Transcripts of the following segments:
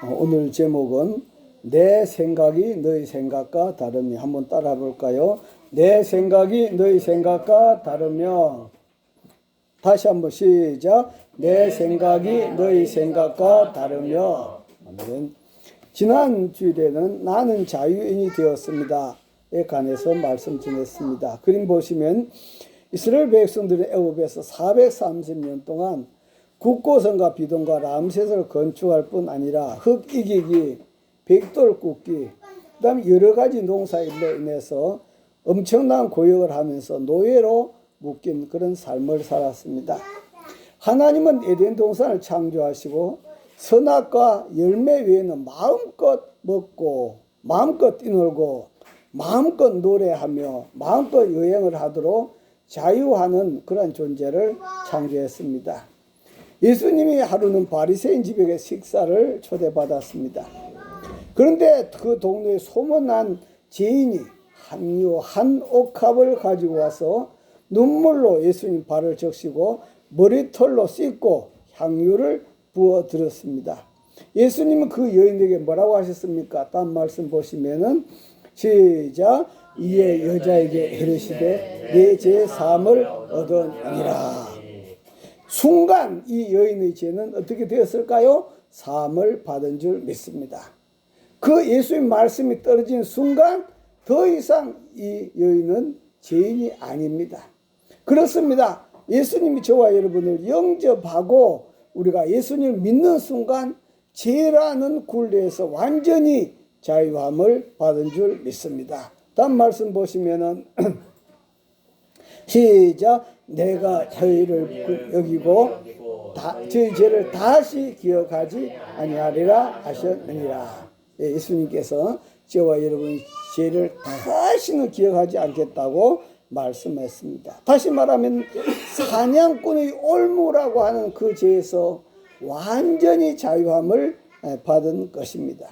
오늘 제목은 내 생각이 너희 생각과 다르며. 한번 따라 볼까요? 내 생각이 너희 생각과 다르며. 다시 한번 시작. 내 생각이 너희 생각과 다르며. 아멘. 지난 주일에는 나는 자유인이 되었습니다 에 관해서 말씀 전했습니다. 그림 보시면 이스라엘 백성들은 애굽에서 430년 동안 국고성과 비동과 람셋을 건축할 뿐 아니라 흙 이기기, 백돌 굽기, 그 다음에 여러 가지 농사일로 인해서 엄청난 고역을 하면서 노예로 묶인 그런 삶을 살았습니다. 하나님은 에덴 동산을 창조하시고 선악과 열매 외에는 마음껏 먹고 마음껏 뛰놀고 마음껏 노래하며 마음껏 여행을 하도록 자유하는 그런 존재를 창조했습니다. 예수님이 하루는 바리새인 집에 식사를 초대받았습니다. 그런데 그 동네에 소문난 죄인이 향유 한 옥합을 가지고 와서 눈물로 예수님 발을 적시고 머리털로 씻고 향유를 부어드렸습니다. 예수님은 그 여인에게 뭐라고 하셨습니까? 다음 말씀 보시면은 시작. 이에 여자에게 이르시되 내 죄 사함을 얻으니라. 순간 이 여인의 죄는 어떻게 되었을까요? 사함을 받은 줄 믿습니다. 그 예수의 말씀이 떨어진 순간 더 이상 이 여인은 죄인이 아닙니다. 그렇습니다. 예수님이 저와 여러분을 영접하고 우리가 예수님을 믿는 순간 죄라는 굴레에서 완전히 자유함을 받은 줄 믿습니다. 다음 말씀 보시면은 시작. 내가 저희를 여기고 저희 죄를 다시 기억하지 아니하리라 하셨느니라. 예수님께서 저와 여러분 죄를 다시는 기억하지 않겠다고 말씀했습니다. 다시 말하면 사냥꾼의 올무라고 하는 그 죄에서 완전히 자유함을 받은 것입니다.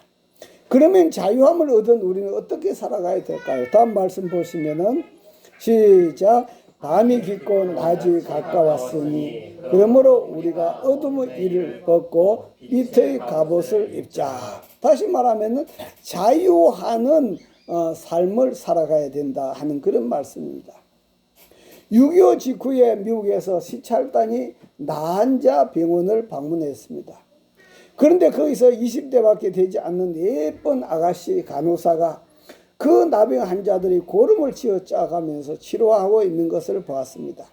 그러면 자유함을 얻은 우리는 어떻게 살아가야 될까요? 다음 말씀 보시면은 시작. 밤이 깊고 낮이 가까웠으니 그러므로 우리가 어둠의 일을 벗고 빛의 갑옷을 입자. 다시 말하면 자유하는 삶을 살아가야 된다 하는 그런 말씀입니다. 6.25 직후에 미국에서 시찰단이 난자 병원을 방문했습니다. 그런데 거기서 20대밖에 되지 않는 예쁜 아가씨 간호사가 그 나병 환자들이 고름을 쥐어 짜가면서 치료하고 있는 것을 보았습니다.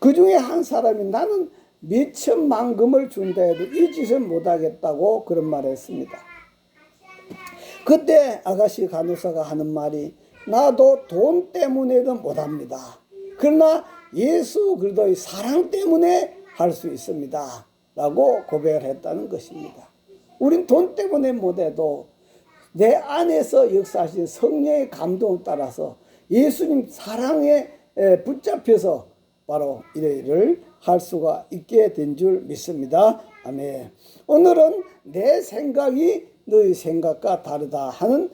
그 중에 한 사람이 나는 몇천만금을 준다 해도 이 짓을 못하겠다고 그런 말을 했습니다. 그때 아가씨 간호사가 하는 말이 나도 돈 때문에도 못합니다. 그러나 예수 그리스도의 사랑 때문에 할 수 있습니다. 라고 고백을 했다는 것입니다. 우린 돈 때문에 못해도 내 안에서 역사하신 성령의 감동을 따라서 예수님 사랑에 붙잡혀서 바로 이 일을 할 수가 있게 된 줄 믿습니다. 아멘. 오늘은 내 생각이 너희 생각과 다르다 하는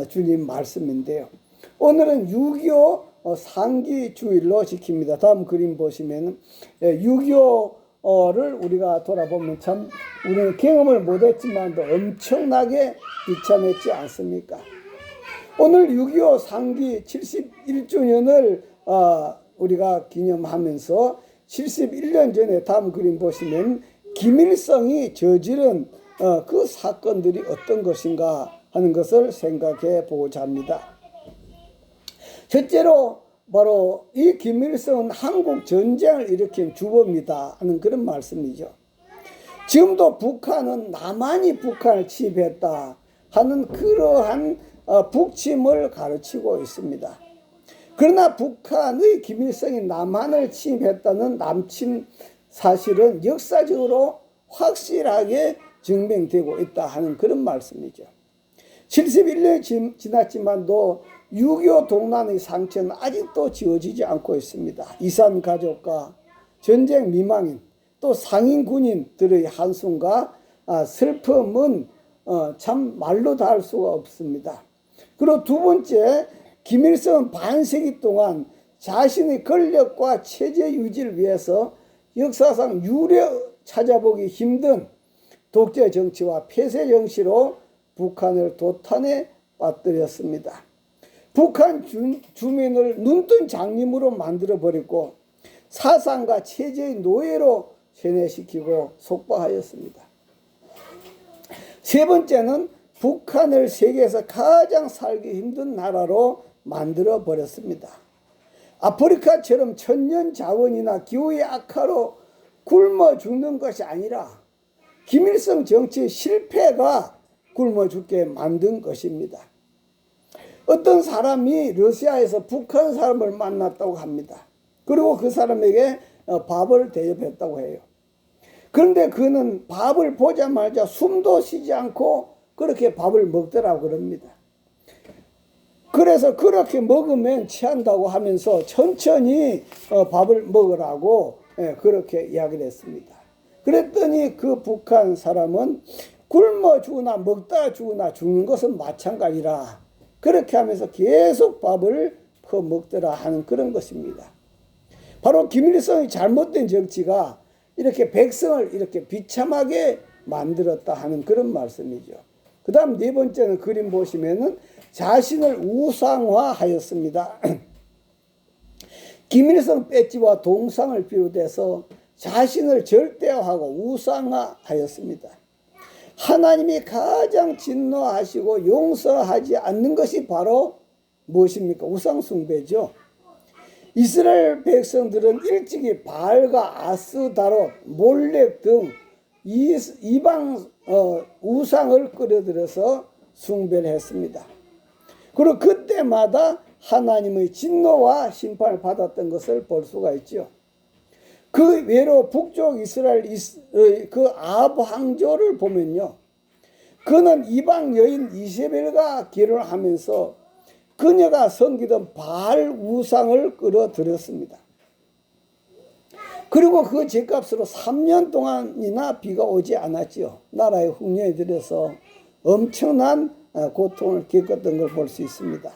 주님 말씀인데요. 오늘은 6.25 상기 주일로 지킵니다. 다음 그림 보시면 6.25를 우리가 돌아보면 참 우리는 경험을 못했지만도 엄청나게 비참했지 않습니까? 오늘 6.25 상기 71주년을 우리가 기념하면서 71년 전에 다음 그림 보시면 김일성이 저지른 그 사건들이 어떤 것인가 하는 것을 생각해 보고자 합니다. 첫째로 바로 이 김일성은 한국 전쟁을 일으킨 주범이다 하는 그런 말씀이죠. 지금도 북한은 남한이 북한을 침입했다 하는 그러한 북침을 가르치고 있습니다. 그러나 북한의 김일성이 남한을 침입했다는 남침 사실은 역사적으로 확실하게 증명되고 있다 하는 그런 말씀이죠. 71년이 지났지만도 6.25 동란의 상처는 아직도 지워지지 않고 있습니다. 이산 가족과 전쟁 미망인 또 상인 군인들의 한숨과 슬픔은 참 말로 다 할 수가 없습니다. 그리고 두 번째, 김일성은 반세기 동안 자신의 권력과 체제 유지를 위해서 역사상 유례 찾아보기 힘든 독재 정치와 폐쇄 정치로 북한을 도탄에 빠뜨렸습니다. 북한 주민을 눈뜬 장님으로 만들어버리고 사상과 체제의 노예로 세뇌시키고 속박하였습니다. 세 번째는 북한을 세계에서 가장 살기 힘든 나라로 만들어버렸습니다. 아프리카처럼 천년 자원이나 기후의 악화로 굶어 죽는 것이 아니라 김일성 정치의 실패가 굶어 죽게 만든 것입니다. 어떤 사람이 러시아에서 북한 사람을 만났다고 합니다. 그리고 그 사람에게 밥을 대접했다고 해요. 그런데 그는 밥을 보자마자 숨도 쉬지 않고 그렇게 밥을 먹더라고 그럽니다. 그래서 그렇게 먹으면 취한다고 하면서 천천히 밥을 먹으라고 그렇게 이야기를 했습니다. 그랬더니 그 북한 사람은 굶어 죽으나 먹다 죽으나 죽는 것은 마찬가지라 그렇게 하면서 계속 밥을 퍼먹더라 하는 그런 것입니다. 바로 김일성의 잘못된 정치가 이렇게 백성을 이렇게 비참하게 만들었다 하는 그런 말씀이죠. 그 다음 네 번째는 그림 보시면은 자신을 우상화하였습니다. 김일성 배지와 동상을 비롯해서 자신을 절대화하고 우상화하였습니다. 하나님이 가장 진노하시고 용서하지 않는 것이 바로 무엇입니까? 우상숭배죠. 이스라엘 백성들은 일찍이 바알과 아스다롯, 몰렉 등 이방 우상을 끌어들여서 숭배를 했습니다. 그리고 그때마다 하나님의 진노와 심판을 받았던 것을 볼 수가 있죠. 그 외로 북쪽 이스라엘 그 아합 왕조를 보면요, 그는 이방 여인 이세벨과 결혼하면서 그녀가 섬기던 바알 우상을 끌어들였습니다. 그리고 그 죗값으로 3년 동안이나 비가 오지 않았지요. 나라에 흉년이 들여서 엄청난 고통을 겪었던 걸 볼 수 있습니다.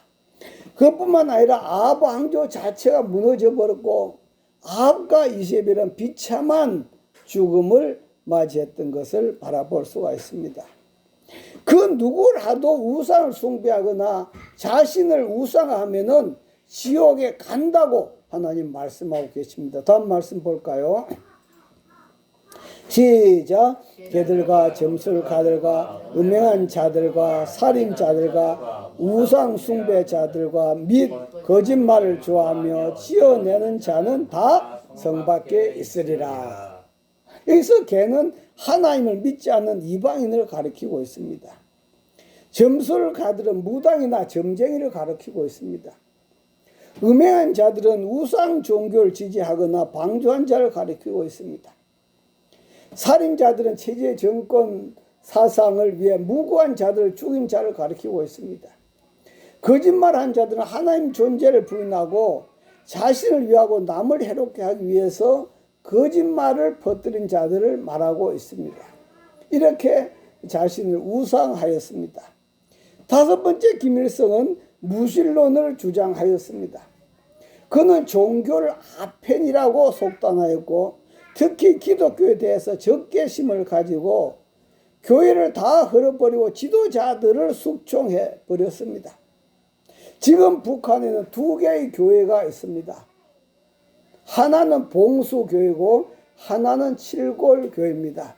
그것뿐만 아니라 아합 왕조 자체가 무너져 버렸고 아합과 이세벨은 비참한 죽음을 맞이했던 것을 바라볼 수가 있습니다. 그 누구라도 우상을 숭배하거나 자신을 우상화하면은 지옥에 간다고 하나님 말씀하고 계십니다. 다음 말씀 볼까요? 시작. 개들과 점술가들과 음행한 자들과 살인자들과 우상 숭배자들과 및 거짓말을 좋아하며 지어내는 자는 다 성 밖에 있으리라. 여기서 개는 하나님을 믿지 않는 이방인을 가리키고 있습니다. 점술가들은 무당이나 점쟁이를 가리키고 있습니다. 음행한 자들은 우상 종교를 지지하거나 방조한 자를 가리키고 있습니다. 살인자들은 체제 정권 사상을 위해 무고한 자들을 죽인 자를 가리키고 있습니다. 거짓말한 자들은 하나님 존재를 부인하고 자신을 위하고 남을 해롭게 하기 위해서 거짓말을 퍼뜨린 자들을 말하고 있습니다. 이렇게 자신을 우상하였습니다. 다섯 번째, 김일성은 무신론을 주장하였습니다. 그는 종교를 아펜이라고 속단하였고 특히 기독교에 대해서 적개심을 가지고 교회를 다 헐어버리고 지도자들을 숙청해 버렸습니다. 지금 북한에는 두 개의 교회가 있습니다. 하나는 봉수교회고 하나는 칠골교회입니다.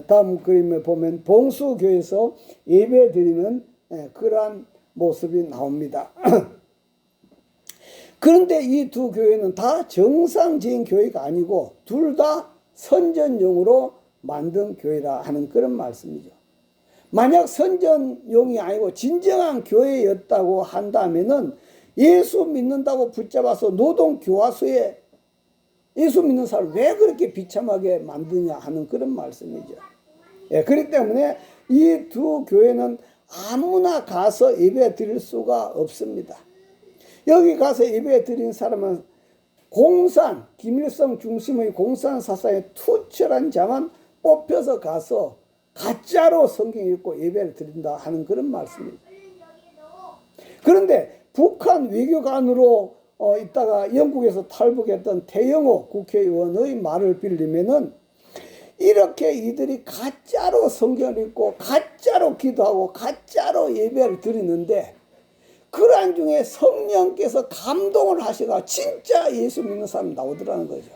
다음 그림에 보면 봉수교회에서 예배 드리는 그러한 모습이 나옵니다. 그런데 이 두 교회는 다 정상적인 교회가 아니고 둘 다 선전용으로 만든 교회라 하는 그런 말씀이죠. 만약 선전용이 아니고 진정한 교회였다고 한다면은 예수 믿는다고 붙잡아서 노동교화소에 예수 믿는 사람을 왜 그렇게 비참하게 만드냐 하는 그런 말씀이죠. 그렇기 때문에 이 두 교회는 아무나 가서 예배 드릴 수가 없습니다. 여기 가서 예배 드린 사람은 공산, 김일성 중심의 공산 사상에 투철한 자만 뽑혀서 가서 가짜로 성경 읽고 예배를 드린다 하는 그런 말씀입니다. 그런데 북한 외교관으로 있다가 영국에서 탈북했던 태영호 국회의원의 말을 빌리면은 이렇게 이들이 가짜로 성경을 읽고 가짜로 기도하고 가짜로 예배를 드리는데 그러한 중에 성령께서 감동을 하시가 진짜 예수 믿는 사람이 나오더라는 거죠.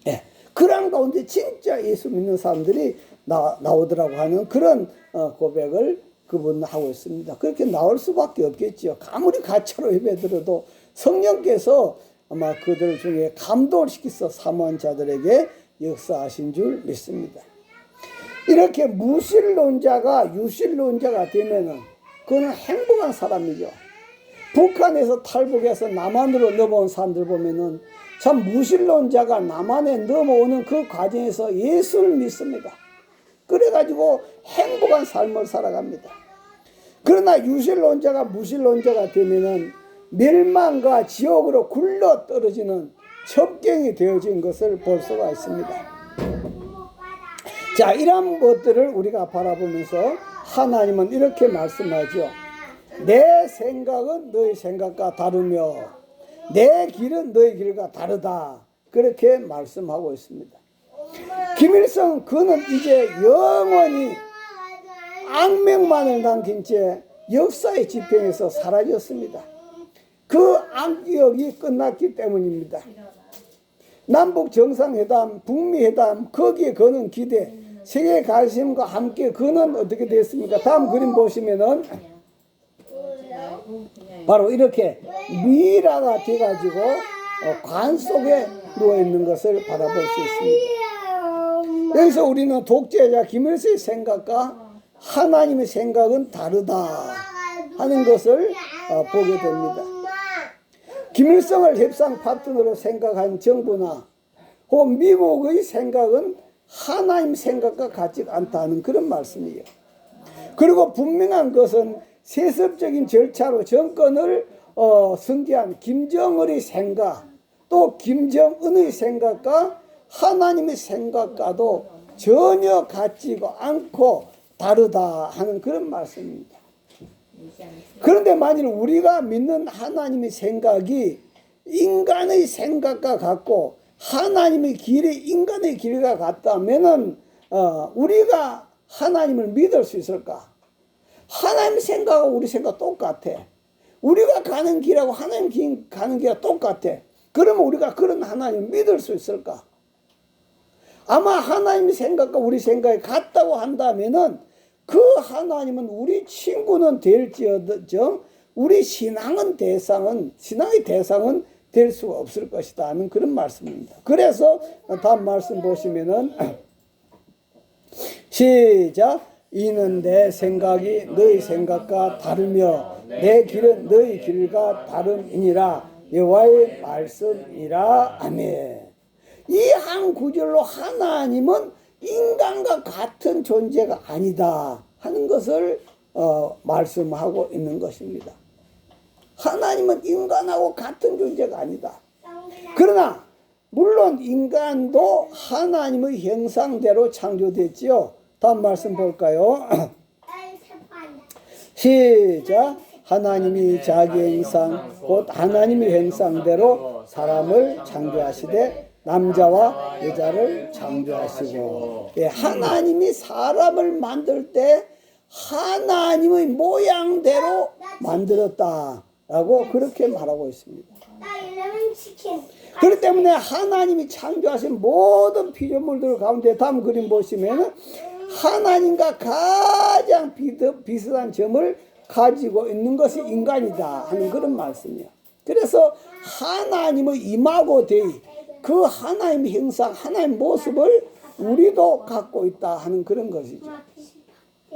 예, 그런 가운데 진짜 예수 믿는 사람들이 나오더라고 하는 그런 고백을 그분은 하고 있습니다. 그렇게 나올 수밖에 없겠죠. 아무리 가짜로 예배드려도 성령께서 아마 그들 중에 감동을 시켜서 사모한 자들에게 역사하신 줄 믿습니다. 이렇게 무신론자가 유신론자가 되면은 그는 행복한 사람이죠. 북한에서 탈북해서 남한으로 넘어온 사람들 보면은 참 무신론자가 남한에 넘어오는 그 과정에서 예수를 믿습니다. 그래가지고 행복한 삶을 살아갑니다. 그러나 유신론자가 무신론자가 되면은 멸망과 지옥으로 굴러 떨어지는 첩경이 되어진 것을 볼 수가 있습니다. 자, 이런 것들을 우리가 바라보면서 하나님은 이렇게 말씀하죠. 내 생각은 너희 생각과 다르며 내 길은 너희 길과 다르다. 그렇게 말씀하고 있습니다. 김일성 그는 이제 영원히 악명만을 남긴 채 역사의 지평에서 사라졌습니다. 그 악기억이 끝났기 때문입니다. 남북 정상회담, 북미회담, 거기에 거는 기대, 세계 관심과 함께 그는 어떻게 됐습니까? 다음 그림 보시면은 바로 이렇게 미라가 돼가지고 관 속에 누워있는 것을 바라볼 수 있습니다. 여기서 우리는 독재자 김일성의 생각과 하나님의 생각은 다르다 하는 것을 보게 됩니다. 김일성을 협상 파트너로 생각한 정부나 혹은 미국의 생각은 하나님 생각과 같지 않다는 그런 말씀이에요. 그리고 분명한 것은 세습적인 절차로 정권을 승계한 김정은의 생각 또 김정은의 생각과 하나님의 생각과도 전혀 같지 않고 다르다 하는 그런 말씀입니다. 그런데 만일 우리가 믿는 하나님의 생각이 인간의 생각과 같고 하나님의 길이 인간의 길과 같다면은 우리가 하나님을 믿을 수 있을까? 하나님 생각하고 우리 생각 똑같아. 우리가 가는 길하고 하나님 가는 길하고 똑같아. 그러면 우리가 그런 하나님을 믿을 수 있을까? 아마 하나님의 생각과 우리 생각이 같다고 한다면은 그 하나님은 우리 친구는 될지어정 우리 신앙의 대상은 될 수가 없을 것이다 하는 그런 말씀입니다. 그래서 다음 말씀 보시면은 시작. 이는 내 생각이 너희 생각과 다르며 내 길은 너희 길과 다름이니라. 여호와의 말씀이라. 아멘. 이 한 구절로 하나님은 인간과 같은 존재가 아니다 하는 것을 말씀하고 있는 것입니다. 하나님은 인간하고 같은 존재가 아니다. 그러나 물론 인간도 하나님의 형상대로 창조됐지요. 다음 말씀 볼까요? 시작. 하나님이 자기 형상 곧 하나님의 형상대로 사람을 창조하시되 남자와 여자를 창조하시고, 예, 하나님이 사람을 만들 때 하나님의 모양대로 만들었다라고 그렇게 말하고 있습니다. 그렇기 때문에 하나님이 창조하신 모든 피조물들 가운데 다음 그림 보시면 하나님과 가장 비슷한 점을 가지고 있는 것이 인간이다 하는 그런 말씀이에요. 그래서 하나님의 이마고 데이, 그 하나님의 형상, 하나님의 모습을 우리도 갖고 있다 하는 그런 것이죠.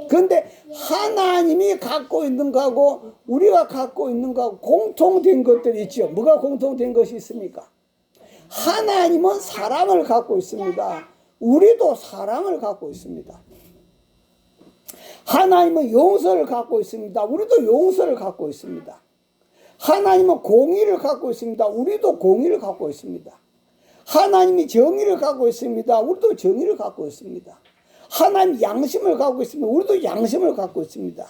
그런데 하나님이 갖고 있는 거하고 우리가 갖고 있는 거하고 공통된 것들이 있죠. 뭐가 공통된 것이 있습니까? 하나님은 사랑을 갖고 있습니다. 우리도 사랑을 갖고 있습니다. 하나님은 용서를 갖고 있습니다. 우리도 용서를 갖고 있습니다. 하나님은 공의를 갖고 있습니다. 우리도 공의를 갖고 있습니다. 하나님이 정의를 갖고 있습니다. 우리도 정의를 갖고 있습니다. 하나님 양심을 갖고 있습니다. 우리도 양심을 갖고 있습니다.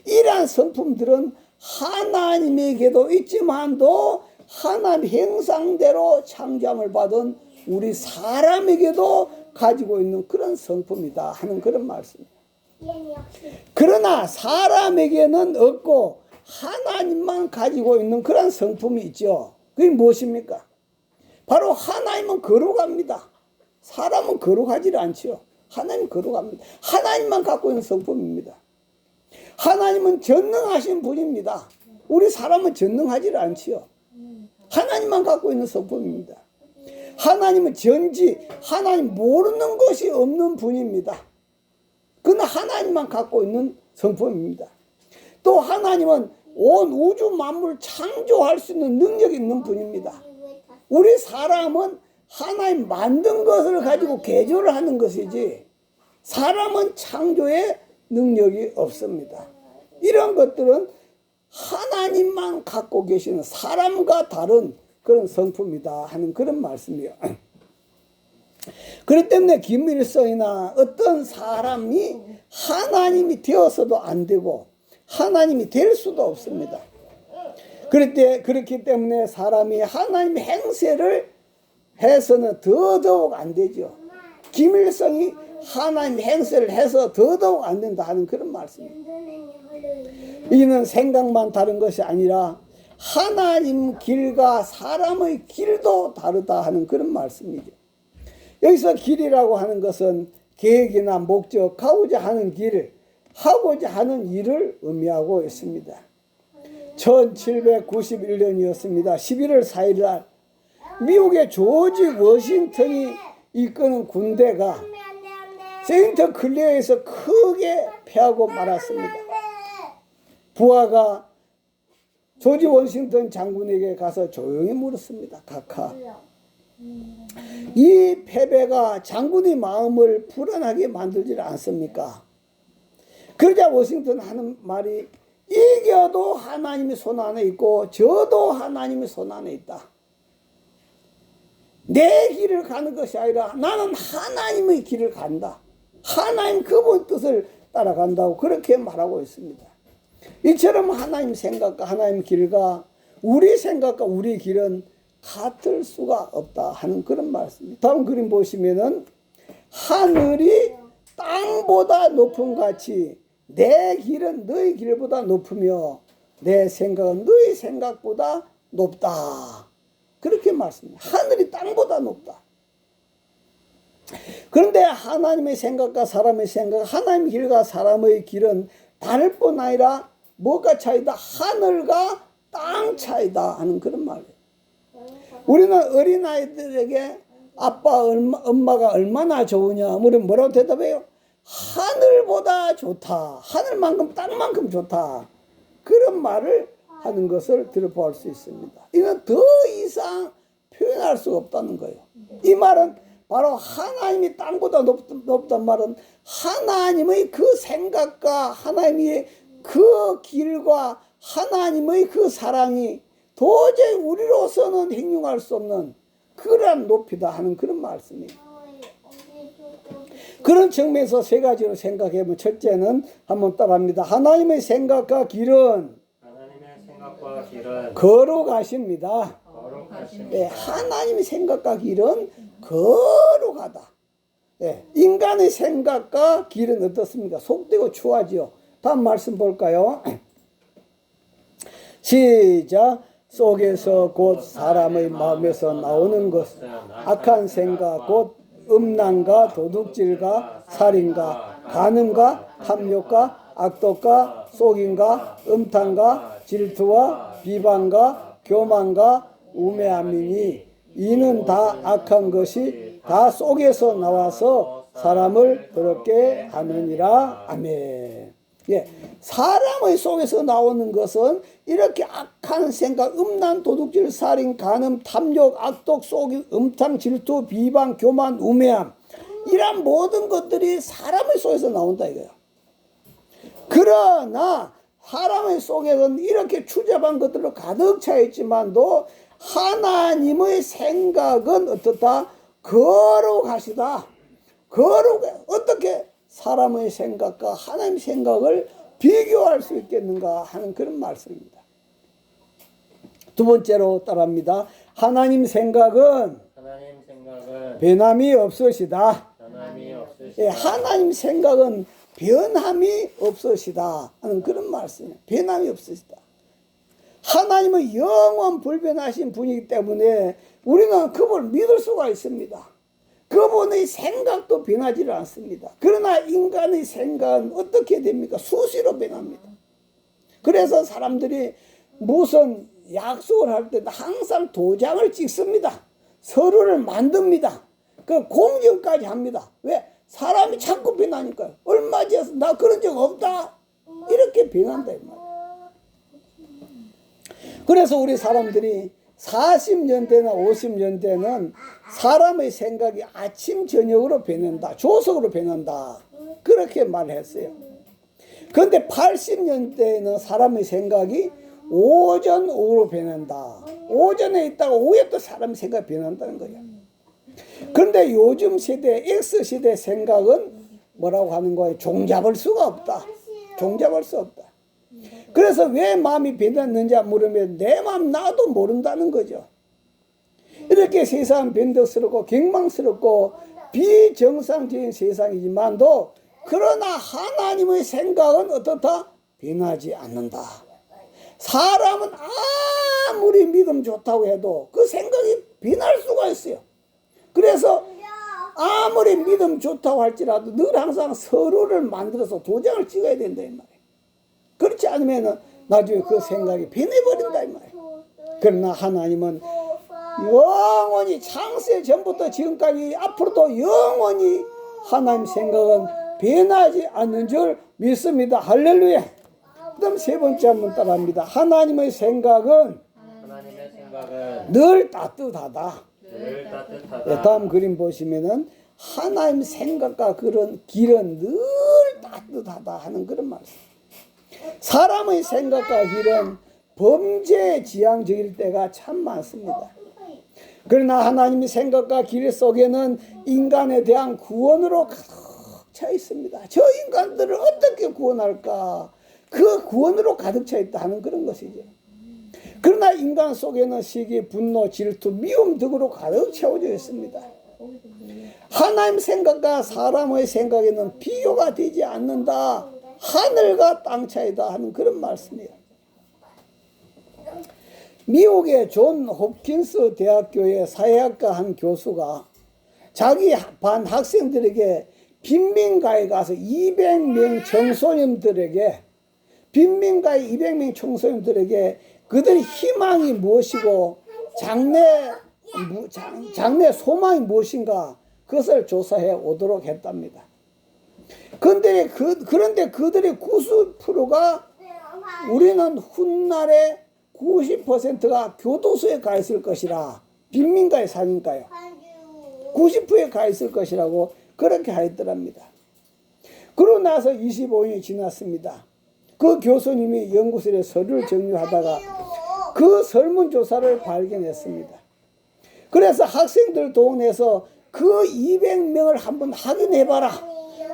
이러한 성품들은 하나님에게도 있지만도 하나님 형상대로 창조함을 받은 우리 사람에게도 가지고 있는 그런 성품이다 하는 그런 말씀입니다. 그러나 사람에게는 없고 하나님만 가지고 있는 그런 성품이 있죠. 그게 무엇입니까? 바로 하나님은 거룩합니다. 사람은 거룩하지 않죠. 하나님은 거룩합니다. 하나님만 갖고 있는 성품입니다. 하나님은 전능하신 분입니다. 우리 사람은 전능하지 않지요. 하나님만 갖고 있는 성품입니다. 하나님은 전지, 하나님 모르는 것이 없는 분입니다. 그는 하나님만 갖고 있는 성품입니다. 또 하나님은 온 우주 만물을 창조할 수 있는 능력이 있는 분입니다. 우리 사람은 하나님 만든 것을 가지고 개조를 하는 것이지 사람은 창조의 능력이 없습니다. 이런 것들은 하나님만 갖고 계시는 사람과 다른 그런 성품이다 하는 그런 말씀이에요. 그렇기 때문에 김일성이나 어떤 사람이 하나님이 되어서도 안 되고 하나님이 될 수도 없습니다. 그렇기 때문에 사람이 하나님의 행세를 해서는 더더욱 안 되죠. 김일성이 하나님의 행세를 해서 더더욱 안 된다 하는 그런 말씀입니다. 이는 생각만 다른 것이 아니라 하나님 길과 사람의 길도 다르다 하는 그런 말씀이죠. 여기서 길이라고 하는 것은 계획이나 목적, 가고자 하는 길, 하고자 하는 일을 의미하고 있습니다. 1791년이었습니다. 11월 4일 날 미국의 조지 워싱턴이 이끄는 군대가 세인트 클레어에서 크게 패하고 말았습니다. 부하가 조지 워싱턴 장군에게 가서 조용히 물었습니다. 각하, 이 패배가 장군의 마음을 불안하게 만들지 않습니까? 그러자 워싱턴 하는 말이 이겨도 하나님의 손 안에 있고 저도 하나님의 손 안에 있다. 내 길을 가는 것이 아니라 나는 하나님의 길을 간다. 하나님 그분 뜻을 따라간다고 그렇게 말하고 있습니다. 이처럼 하나님 생각과 하나님 길과 우리 생각과 우리 길은 같을 수가 없다 하는 그런 말씀입니다. 다음 그림 보시면은 하늘이 땅보다 높음 같이 내 길은 너희 길보다 높으며 내 생각은 너희 생각보다 높다. 그렇게 말씀합니다. 하늘이 땅보다 높다. 그런데 하나님의 생각과 사람의 생각, 하나님의 길과 사람의 길은 다를 뿐 아니라 뭐가 차이다? 하늘과 땅 차이다 하는 그런 말이에요. 우리는 어린아이들에게 아빠, 엄마가 얼마나 좋으냐 물으면 뭐라고 대답해요? 하늘보다 좋다. 하늘만큼 땅만큼 좋다. 그런 말을 하는 것을 들어볼 수 있습니다. 이는 더 이상 표현할 수가 없다는 거예요. 이 말은 바로 하나님이 땅보다 높단 말은 하나님의 그 생각과 하나님의 그 길과 하나님의 그 사랑이 도저히 우리로서는 행용할 수 없는 그러한 높이다 하는 그런 말씀이에요. 그런 측면에서 세 가지로 생각해보면 첫째는 한번 따라합니다. 하나님의 생각과 길은 거룩하십니다. 네, 하나님의 생각과 길은 거룩하다. 네, 인간의 생각과 길은 어떻습니까? 속되고 추하지요. 다음 말씀 볼까요? 시작. 속에서 곧 사람의 마음에서 나오는 것, 악한 생각 곧 음란과 도둑질과 살인과 간음과 탐욕과 악독과 속임과 음탕과 질투와 비방과 교만과 우매함이니 이는 다 악한 것이 다 속에서 나와서 사람을 더럽게 하느니라. 아멘. 예, 사람의 속에서 나오는 것은 이렇게 악한 생각, 음란, 도둑질, 살인, 간음, 탐욕, 악독, 속임, 음탕, 질투, 비방, 교만, 우매함 이런 모든 것들이 사람의 속에서 나온다 이거예요. 그러나 사람의 속에서는 이렇게 추잡한 것들로 가득 차 있지만도 하나님의 생각은 어떻다? 거룩하시다. 거룩해. 어떻게 사람의 생각과 하나님의 생각을 비교할 수 있겠는가 하는 그런 말씀입니다. 두 번째로 따라합니다. 하나님 생각은 하나님 생각은 변함이 없으시다. 변함이 없으시다. 예, 하나님 생각은 변함이 없으시다 하는 그런 말씀이에요. 변함이 없으시다. 하나님은 영원 불변하신 분이기 때문에 우리는 그분을 믿을 수가 있습니다. 그분의 생각도 변하지 않습니다. 그러나 인간의 생각은 어떻게 됩니까? 수시로 변합니다. 그래서 사람들이 무슨 약속을 할 때도 항상 도장을 찍습니다. 서류를 만듭니다. 그 공증까지 합니다. 왜? 사람이 자꾸 변하니까요. 얼마 전에 나 그런 적 없다. 이렇게 변한다 이 말이에요. 그래서 우리 사람들이 40년대나 50년대는 사람의 생각이 아침 저녁으로 변한다. 조석으로 변한다. 그렇게 말했어요. 그런데 80년대에는 사람의 생각이 오전 오후로 변한다. 오전에 있다가 오후에 또 사람의 생각이 변한다는 거예요. 그런데 요즘 세대 X세대 생각은 뭐라고 하는 거예요? 종잡을 수가 없다. 종잡을 수 없다. 그래서 왜 마음이 변했는지 물으면 내 마음 나도 모른다는 거죠. 이렇게 세상 변덕스럽고 경망스럽고 비정상적인 세상이지만도 그러나 하나님의 생각은 어떻다? 변하지 않는다. 사람은 아무리 믿음 좋다고 해도 그 생각이 변할 수가 있어요. 그래서 아무리 믿음 좋다고 할지라도 늘 항상 서류를 만들어서 도장을 찍어야 된다 이 말이에요. 그렇지 않으면 나중에 그 생각이 변해버린다 이 말이에요. 그러나 하나님은 영원히 창세 전부터 지금까지 앞으로도 영원히 하나님 생각은 변하지 않는 줄 믿습니다. 할렐루야. 그 다음 세 번째 한번 따라합니다. 하나님의 생각은 늘 따뜻하다. 늘 따뜻하다. 네, 다음 그림 보시면은 하나님 생각과 그런 길은 늘 따뜻하다 하는 그런 말씀. 사람의 생각과 길은 범죄 지향적일 때가 참 많습니다. 그러나 하나님의 생각과 길 속에는 인간에 대한 구원으로 가득 차 있습니다. 저 인간들을 어떻게 구원할까? 그 구원으로 가득 차 있다 하는 그런 것이죠. 그러나 인간 속에는 시기, 분노, 질투, 미움 등으로 가득 채워져 있습니다. 하나님 생각과 사람의 생각에는 비교가 되지 않는다. 하늘과 땅 차이다 하는 그런 말씀이에요. 미국의 존 홉킨스 대학교의 사회학과 한 교수가 자기 반 학생들에게 빈민가에 가서 200명 청소년들에게 빈민가의 200명 청소년들에게 그들의 희망이 무엇이고 장래 소망이 무엇인가 그것을 조사해 오도록 했답니다. 그런데 그들의 90%가 우리는 훗날에 90%가 교도소에 가 있을 것이라 빈민가에 사니까요. 90%에 가 있을 것이라고 그렇게 하였더랍니다. 그러고 나서 25년이 지났습니다. 그 교수님이 연구실에 서류를 정리하다가 그 설문조사를 발견했습니다. 그래서 학생들 동원해서 그 200명을 한번 확인해봐라.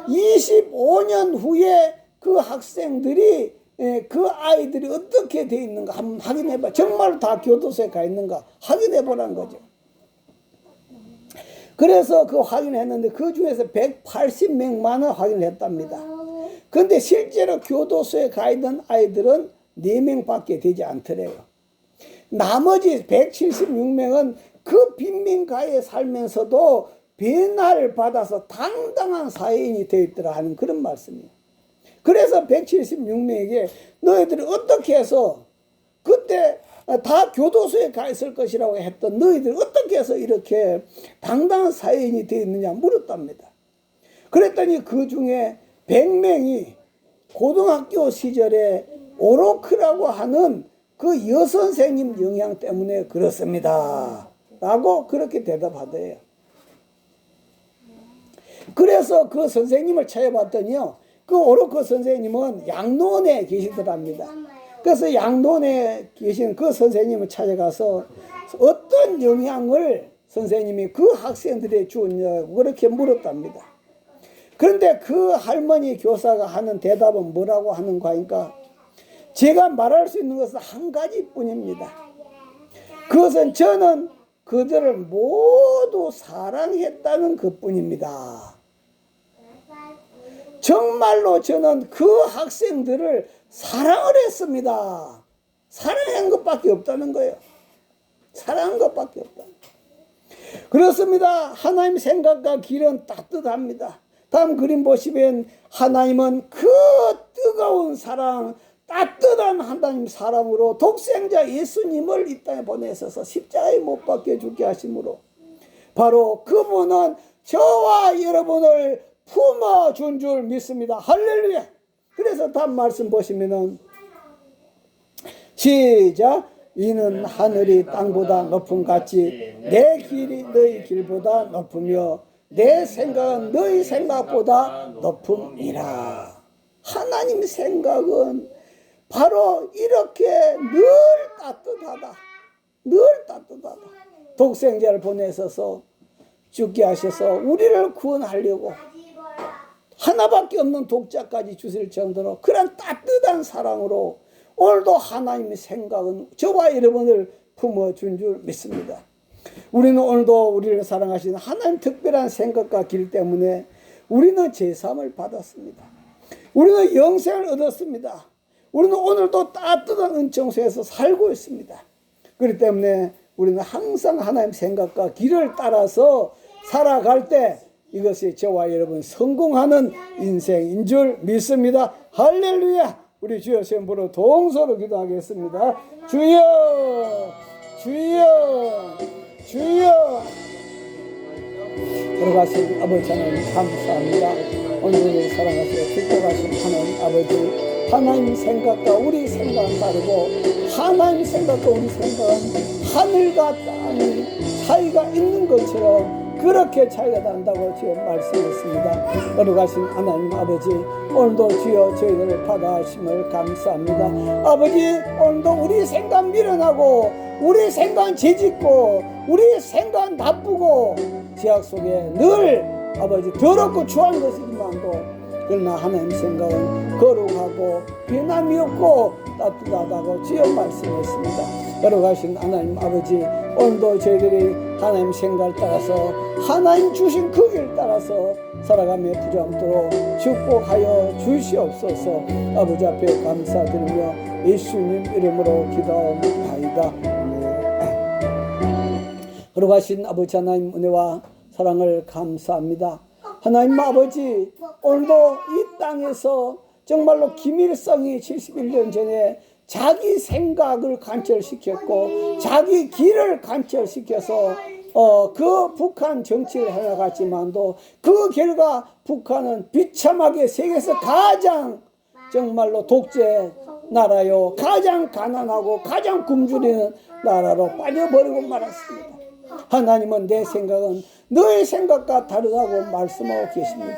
25년 후에 그 학생들이 그 아이들이 어떻게 돼 있는가 한번 확인해봐. 정말 다 교도소에 가 있는가 확인해보라는 거죠. 그래서 그 확인했는데 그 중에서 180명만을 확인했답니다. 그런데 실제로 교도소에 가 있는 아이들은 4명밖에 되지 않더래요. 나머지 176명은 그 빈민가에 살면서도 변화를 받아서 당당한 사회인이 되어 있더라 하는 그런 말씀이에요. 그래서 176명에게 너희들이 어떻게 해서 그때 다 교도소에 가 있을 것이라고 했던 너희들이 어떻게 해서 이렇게 당당한 사회인이 되어 있느냐 물었답니다. 그랬더니 그 중에 100명이 고등학교 시절에 오로크라고 하는 그 여선생님 영향 때문에 그렇습니다. 라고 그렇게 대답하대요. 그래서 그 선생님을 찾아봤더니요. 그 오로크 선생님은 양로원에 계시더랍니다. 그래서 양로원에 계신 그 선생님을 찾아가서 어떤 영향을 선생님이 그 학생들에 주었냐고 그렇게 물었답니다. 그런데 그 할머니 교사가 하는 대답은 뭐라고 하는가 하니까 제가 말할 수 있는 것은 한 가지뿐입니다. 그것은 저는 그들을 모두 사랑했다는 것뿐입니다. 정말로 저는 그 학생들을 사랑을 했습니다. 사랑한 것밖에 없다는 거예요. 사랑한 것밖에 없다. 그렇습니다. 하나님 생각과 길은 따뜻합니다. 다음 그림 보시면 하나님은 그 뜨거운 사랑, 따뜻한 하나님 사랑으로 독생자 예수님을 이 땅에 보내셔서 십자가에 못 박혀 죽게 하심으로 바로 그분은 저와 여러분을 품어준 줄 믿습니다. 할렐루야. 그래서 다음 말씀 보시면은 시작. 이는 하늘이 땅보다 높음 같이 내 길이 너희 길보다 높으며 내 생각은 너희 생각보다 높음이라. 하나님 생각은 바로 이렇게 늘 따뜻하다. 늘 따뜻하다. 독생자를 보내셔서 죽게 하셔서 우리를 구원하려고 하나밖에 없는 독자까지 주실 정도로 그런 따뜻한 사랑으로 오늘도 하나님의 생각은 저와 여러분을 품어준 줄 믿습니다. 우리는 오늘도 우리를 사랑하시는 하나님 특별한 생각과 길 때문에 우리는 제사함을 받았습니다. 우리는 영생을 얻었습니다. 우리는 오늘도 따뜻한 은총 속에서 살고 있습니다. 그렇기 때문에 우리는 항상 하나님 생각과 길을 따라서 살아갈 때 이것이 저와 여러분 성공하는 인생인 줄 믿습니다. 할렐루야. 우리 주여 선포로 동서로 기도하겠습니다. 주여 주여 주여. 돌아가신 아버지 하나님 감사합니다. 오늘을 사랑하시고 축복하신 하나님 아버지, 하나님 생각과 우리 생각은 다르고 하나님 생각과 우리 생각은 하늘과 땅이 차이가 있는 것처럼 그렇게 차이가 난다고 주여 말씀했습니다. 거룩하신 하나님 아버지, 오늘도 주여 저희들을 받아주심을 감사합니다. 아버지, 오늘도 우리 생각 미련하고 우리 생각 죄짓고 우리 생각 나쁘고 죄악 속에 늘 아버지 더럽고 추한 것이지만도 그러나 하나님 생각은 거룩하고 변함이 없고 따뜻하다고 주여 말씀했습니다. 거룩하신 하나님 아버지, 오늘도 저희들이 하나님 생각을 따라서 하나님 주신 그 길 따라서 살아가며 부정토록 축복하여 주시옵소서. 아버지 앞에 감사드리며 예수님 이름으로 기도하옵나이다. 거룩하신 아버지 하나님 은혜와 사랑을 감사합니다. 하나님 아버지, 오늘도 이 땅에서 정말로 김일성이 71년 전에 자기 생각을 관철시켰고 자기 길을 관철시켜서 그 북한 정치를 해나갔지만도 그 결과 북한은 비참하게 세계에서 가장 정말로 독재 나라요, 가장 가난하고 가장 굶주리는 나라로 빠져버리고 말았습니다. 하나님은 내 생각은 너의 생각과 다르다고 말씀하고 계십니다.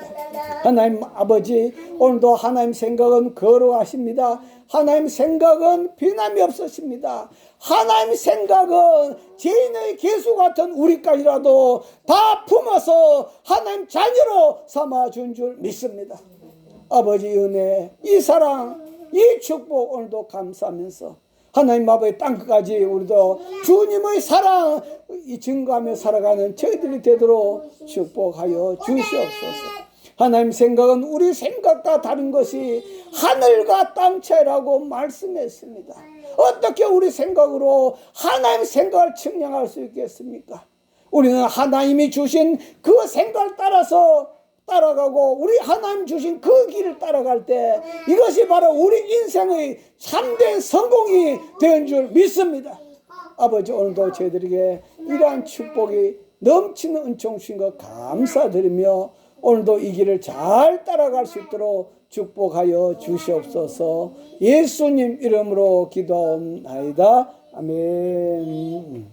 하나님 아버지, 오늘도 하나님 생각은 거룩하십니다. 하나님 생각은 변함이 없으십니다. 하나님 생각은 죄인의 개수 같은 우리까지라도 다 품어서 하나님 자녀로 삼아준 줄 믿습니다. 아버지 은혜, 이 사랑, 이 축복 오늘도 감사하면서 하나님 아버지 땅끝까지 우리도 주님의 사랑 증거하며 살아가는 저희들이 되도록 축복하여 주시옵소서. 하나님 생각은 우리 생각과 다른 것이 하늘과 땅 차이라고 말씀했습니다. 어떻게 우리 생각으로 하나님 생각을 측량할 수 있겠습니까? 우리는 하나님이 주신 그 생각을 따라서 따라가고 우리 하나님 주신 그 길을 따라갈 때 이것이 바로 우리 인생의 참된 성공이 된 줄 믿습니다. 아버지, 오늘도 저희들에게 이러한 축복이 넘치는 은총 주신 것 감사드리며 오늘도 이 길을 잘 따라갈 수 있도록 축복하여 주시옵소서. 예수님 이름으로 기도하옵나이다. 아멘.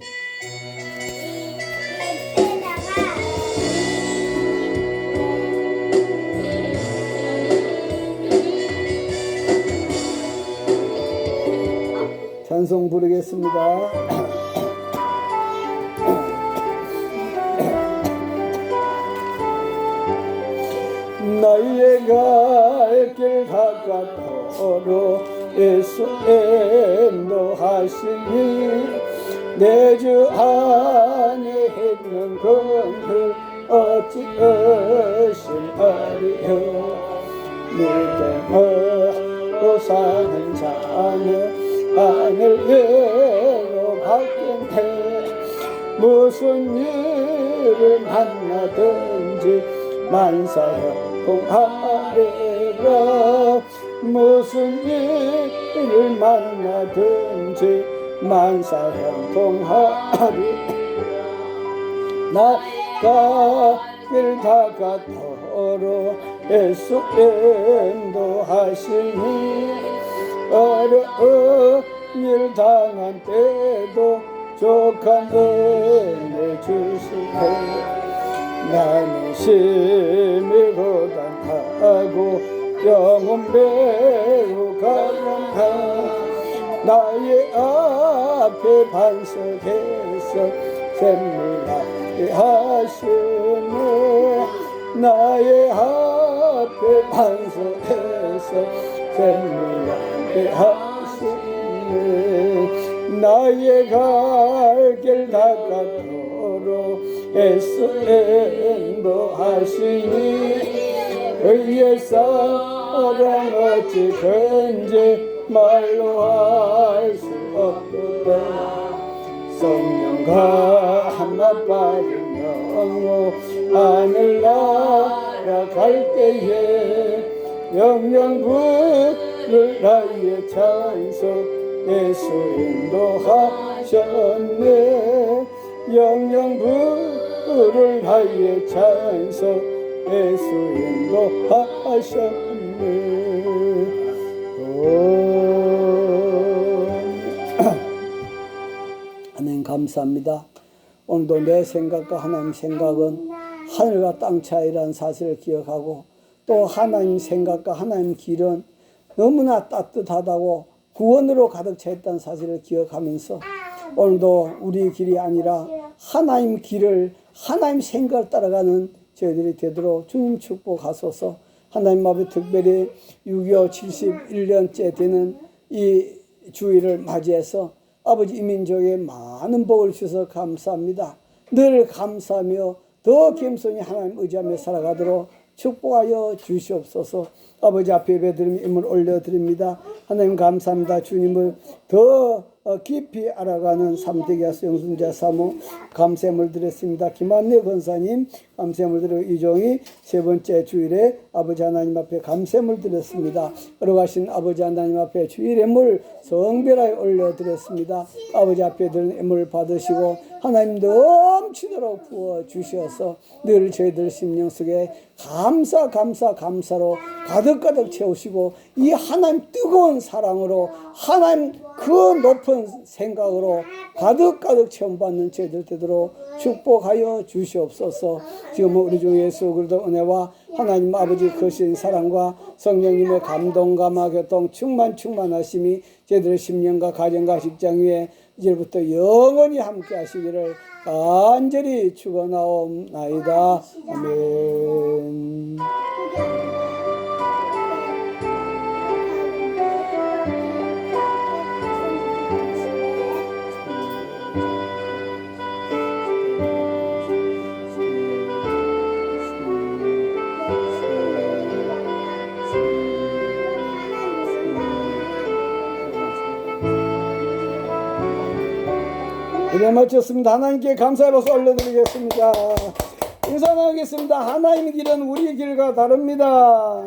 찬송 부르겠습니다. 나의 갈 길 가까도록 예수 인도하시니 내 주 안에 있는 건을 어찌 의심하리요. 믿음으로 사는 자는 하늘외로 밝겠네. 무슨 일을 만나든지 만사형통하리라. 무슨 일을 만나든지 만사형통하리라. 나가 길 다가도록 예수 인도하시니 어려운 일 당한 때도 족한 은혜 주시네. 나는 심히 고단하고 영혼 매우 가난하. 나의 앞에 반석에서 샘물나게 하시네. 나의 앞에 반석에서 샘물나게 하시네. 나의 갈 길 닦아도록 애써 인도하시니 의의 사랑 어찌 근지 말로 할 수 없도다. 성령과 하나 빠진 영호 하늘 날아갈 때에 영영 부를 나의 찬송 예수 인도하셨네. 영영 부를 나의 찬송 예수 인도하셨네. 하나님 감사합니다. 오늘도 내 생각과 하나님 생각은 하늘과 땅 차이라는 사실을 기억하고, 또 하나님 생각과 하나님 길은 너무나 따뜻하다고 구원으로 가득 차 있다는 사실을 기억하면서 오늘도 우리 길이 아니라 하나님 길을, 하나님 생각을 따라가는 저희들이 되도록 주님 축복하소서. 하나님 앞에 특별히 6.25 71년째 되는 이 주일을 맞이해서 아버지 이민족에 많은 복을 주셔서 감사합니다. 늘 감사하며 더 겸손히 하나님 의지하며 살아가도록 축복하여 주시옵소서. 아버지 앞에 예배드리며 임을 올려드립니다. 하나님 감사합니다. 주님을 더 깊이 알아가는 삼대기 하소 영순자 사모 감사함을 드렸습니다. 김한래 권사님 감사함을 드리고 이종이 세 번째 주일에 아버지 하나님 앞에 감사함을 드렸습니다. 걸어가신 아버지 하나님 앞에 주일의 물 성별하여 올려드렸습니다. 아버지 앞에 드린 예물 받으시고 하나님 넘치도록 부어주셔서 늘 저희들 심령 속에 감사로 가득 채우시고 이 하나님 뜨거운 사랑으로 하나님 그 높은 생각으로 가득 체험받는 저희들 되도록 축복하여 주시옵소서. 지금 우리 주 예수 그리스도 은혜와 하나님 아버지 크신 사랑과 성령님의 감동 감화 교통 충만하심이 저희들의 심령과 가정과 직장 위에 이제부터 영원히 함께 하시기를 간절히 축원하옵나이다. 아멘. 예배 마쳤습니다. 하나님께 감사의 박수 올려드리겠습니다. 인사하겠습니다. 하나님의 길은 우리 길과 다릅니다.